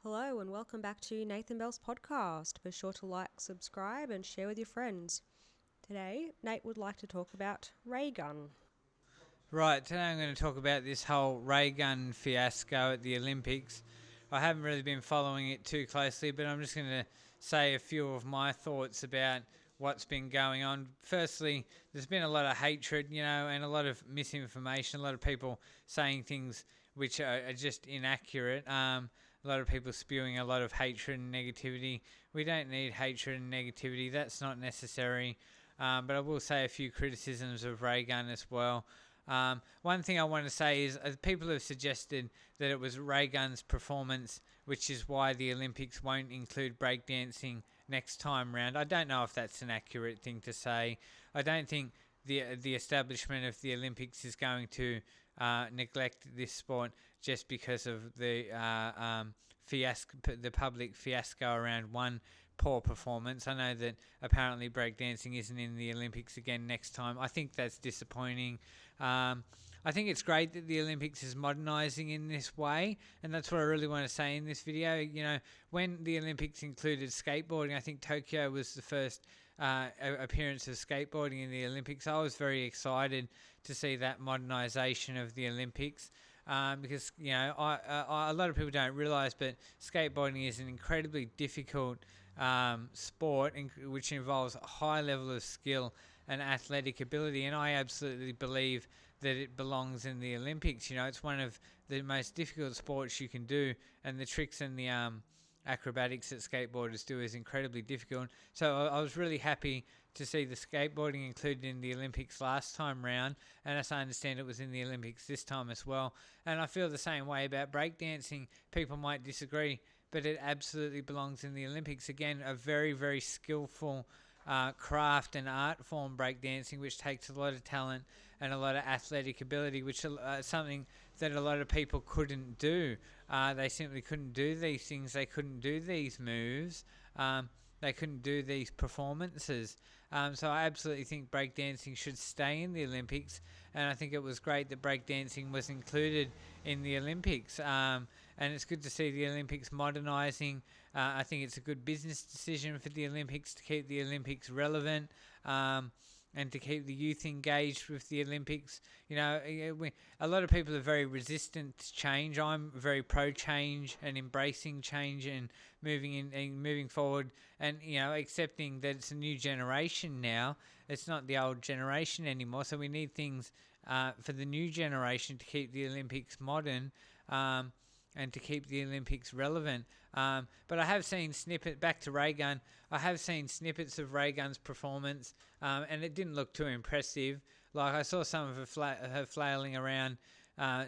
Hello and welcome back to Nathan Bell's podcast. Be sure to like, subscribe and share with your friends. Today, Nate would like to talk about Raygun. Right, today I'm going to talk about this whole Raygun fiasco at the Olympics. I haven't really been following it too closely, but I'm just going to say a few of my thoughts about what's been going on. Firstly, there's been a lot of hatred, and a lot of misinformation, a lot of people saying things which are just inaccurate. A lot of people spewing a lot of hatred and negativity. We don't need hatred and negativity. That's not necessary. But I will say a few criticisms of Raygun as well. One thing I want to say is people have suggested that it was Raygun's performance, which is why the Olympics won't include breakdancing next time round. I don't know if that's an accurate thing to say. I don't think the establishment of the Olympics is going to neglect this sport just because of the public fiasco around one poor performance. I know that apparently breakdancing isn't in the Olympics again next time. I think that's disappointing. I think it's great that the Olympics is modernising in this way, and that's what I really want to say in this video. When the Olympics included skateboarding, I think Tokyo was the first appearance of skateboarding in the Olympics. I was very excited to see that modernisation of the Olympics. Because a lot of people don't realise, but skateboarding is an incredibly difficult sport which involves a high level of skill and athletic ability, and I absolutely believe that it belongs in the Olympics. It's one of the most difficult sports you can do, and the tricks and the acrobatics that skateboarders do is incredibly difficult. So I was really happy to see the skateboarding included in the Olympics last time round, and as I understand it was in the Olympics this time as well. And I feel the same way about breakdancing. People might disagree, but it absolutely belongs in the Olympics. Again, a very, very skillful craft and art form, breakdancing, which takes a lot of talent and a lot of athletic ability, which is something that a lot of people couldn't do. They simply couldn't do these things. They couldn't do these moves. They couldn't do these performances. So I absolutely think breakdancing should stay in the Olympics, and I think it was great that breakdancing was included in the Olympics. And it's good to see the Olympics modernising. I think it's a good business decision for the Olympics to keep the Olympics relevant. And to keep the youth engaged with the Olympics. A lot of people are very resistant to change. I'm very pro-change and embracing change and moving forward, and accepting that it's a new generation now. It's not the old generation anymore. So we need things for the new generation to keep the Olympics modern. And to keep the Olympics relevant. But I have seen back to Raygun, I have seen snippets of Raygun's performance, and it didn't look too impressive. Like, I saw some of her flailing around,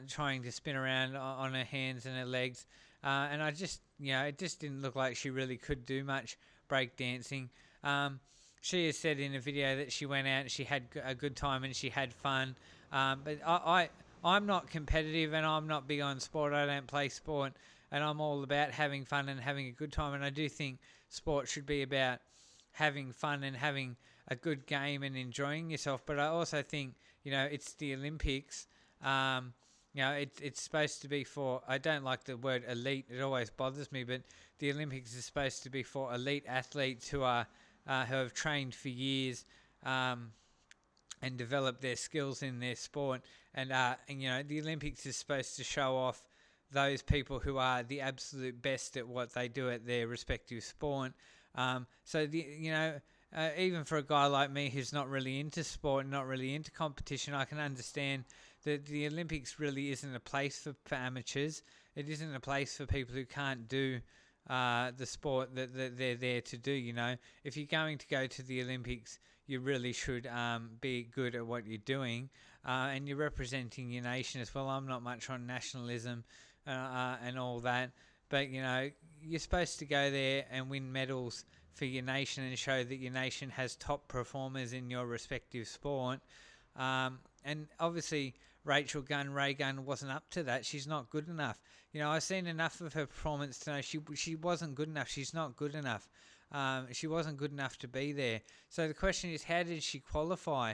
trying to spin around on her hands and her legs, and I just, it just didn't look like she really could do much breakdancing. She has said in a video that she went out and she had a good time and she had fun, but I'm not competitive and I'm not big on sport. I don't play sport, and I'm all about having fun and having a good time. And I do think sport should be about having fun and having a good game and enjoying yourself. But I also think, it's the Olympics. It's supposed to be for, I don't like the word elite. It always bothers me, but the Olympics is supposed to be for elite athletes who have trained for years, and develop their skills in their sport. And the Olympics is supposed to show off those people who are the absolute best at what they do at their respective sport. Even for a guy like me who's not really into sport and not really into competition, I can understand that the Olympics really isn't a place for amateurs. It isn't a place for people who can't do the sport that they're there to do. If you're going to go to the Olympics, you really should be good at what you're doing, and you're representing your nation as well. I'm not much on nationalism and all that, but you're supposed to go there and win medals for your nation and show that your nation has top performers in your respective sport. And obviously Raygun wasn't up to that. She's not good enough. I've seen enough of her performance to know she wasn't good enough. She's not good enough. She wasn't good enough to be there. So the question is, how did she qualify?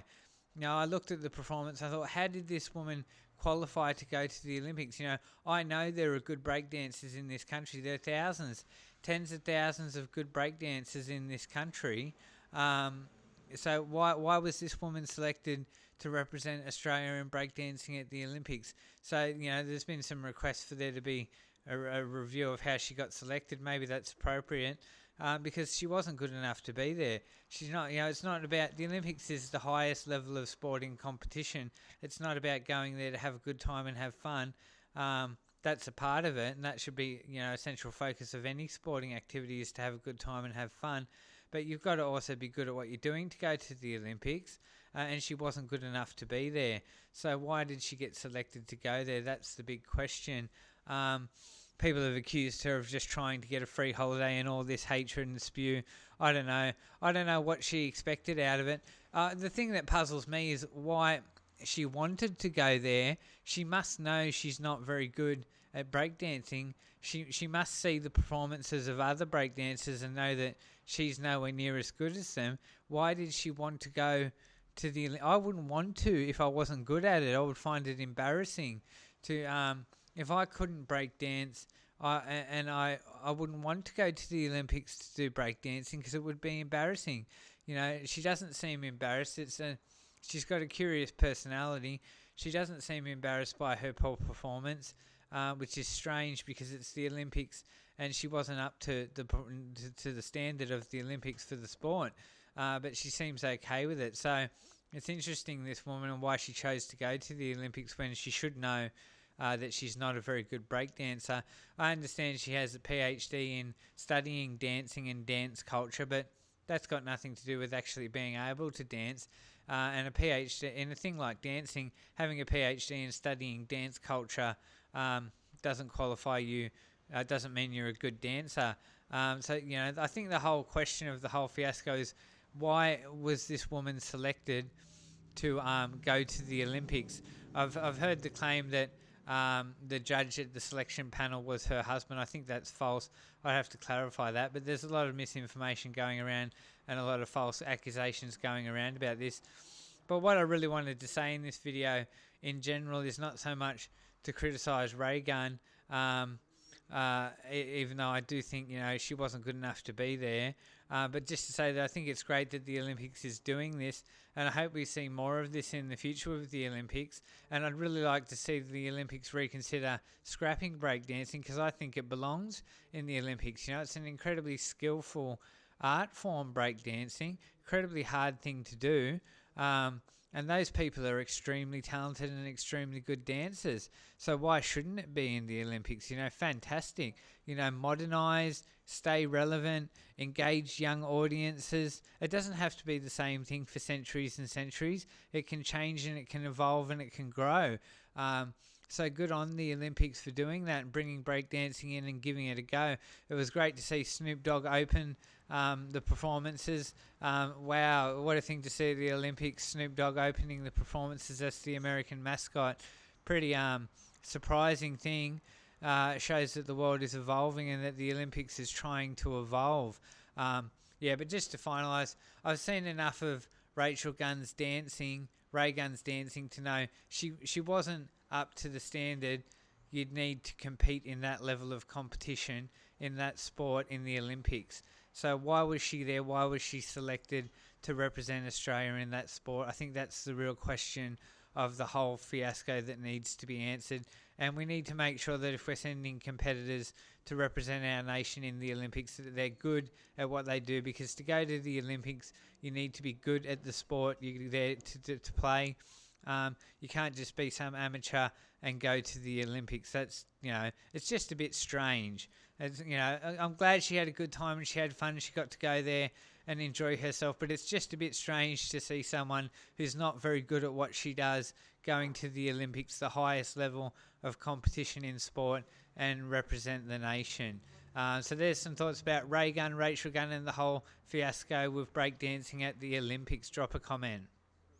I looked at the performance. I thought, how did this woman qualify to go to the Olympics. I know there are good breakdancers in this country. There are thousands, tens of thousands of good breakdancers in this country. So why was this woman selected to represent Australia in breakdancing at the Olympics? So, there's been some requests for there to be a review of how she got selected. Maybe that's appropriate. Because she wasn't good enough to be there. She's not, it's not about, the Olympics is the highest level of sporting competition. It's not about going there to have a good time and have fun. That's a part of it, and that should be, a central focus of any sporting activity, is to have a good time and have fun. But you've got to also be good at what you're doing to go to the Olympics, and she wasn't good enough to be there. So why did she get selected to go there? That's the big question. People have accused her of just trying to get a free holiday and all this hatred and spew. I don't know what she expected out of it. The thing that puzzles me is why she wanted to go there. She must know she's not very good at breakdancing. She must see the performances of other breakdancers and know that she's nowhere near as good as them. Why did she want to go to the... I wouldn't want to if I wasn't good at it. I would find it embarrassing to... if I couldn't break dance, I wouldn't want to go to the Olympics to do breakdancing because it would be embarrassing. She doesn't seem embarrassed. She's got a curious personality. She doesn't seem embarrassed by her poor performance, which is strange because it's the Olympics and she wasn't up to the standard of the Olympics for the sport. But she seems okay with it. So it's interesting, this woman, and why she chose to go to the Olympics when she should know that she's not a very good breakdancer. I understand she has a PhD in studying dancing and dance culture, but that's got nothing to do with actually being able to dance. And a PhD in a thing like dancing, having a PhD in studying dance culture doesn't qualify you, doesn't mean you're a good dancer. So, I think the whole question of the whole fiasco is, why was this woman selected to go to the Olympics? I've heard the claim that the judge at the selection panel was her husband. I think that's false. I'd have to clarify that, but there's a lot of misinformation going around and a lot of false accusations going around about this. But what I really wanted to say in this video in general is not so much to criticise Raygun, even though I do think she wasn't good enough to be there, but just to say that I think it's great that the Olympics is doing this, and I hope we see more of this in the future with the Olympics. And I'd really like to see the Olympics reconsider scrapping breakdancing, because I think it belongs in the Olympics. It's an incredibly skillful art form, breakdancing, incredibly hard thing to do. And those people are extremely talented and extremely good dancers. So why shouldn't it be in the Olympics? Fantastic. Modernise, stay relevant, engage young audiences. It doesn't have to be the same thing for centuries and centuries. It can change and it can evolve and it can grow. So good on the Olympics for doing that and bringing breakdancing in and giving it a go. It was great to see Snoop Dogg open the performances. Wow, what a thing to see at the Olympics, Snoop Dogg opening the performances as the American mascot. Pretty surprising thing. Shows that the world is evolving and that the Olympics is trying to evolve. But just to finalise, I've seen enough of Rachael's dancing to know she wasn't up to the standard you'd need to compete in that level of competition in that sport in the Olympics. So why was she there? Why was she selected to represent Australia in that sport? I think that's the real question of the whole fiasco that needs to be answered. And we need to make sure that if we're sending competitors to represent our nation in the Olympics, that they're good at what they do, because to go to the Olympics, you need to be good at the sport you're there to play. You can't just be some amateur and go to the Olympics. That's, it's just a bit strange. I'm glad she had a good time and she had fun and she got to go there and enjoy herself, but it's just a bit strange to see someone who's not very good at what she does going to the Olympics, the highest level of competition in sport, and represent the nation. So there's some thoughts about Rachael Gunn, and the whole fiasco with breakdancing at the Olympics. Drop a comment.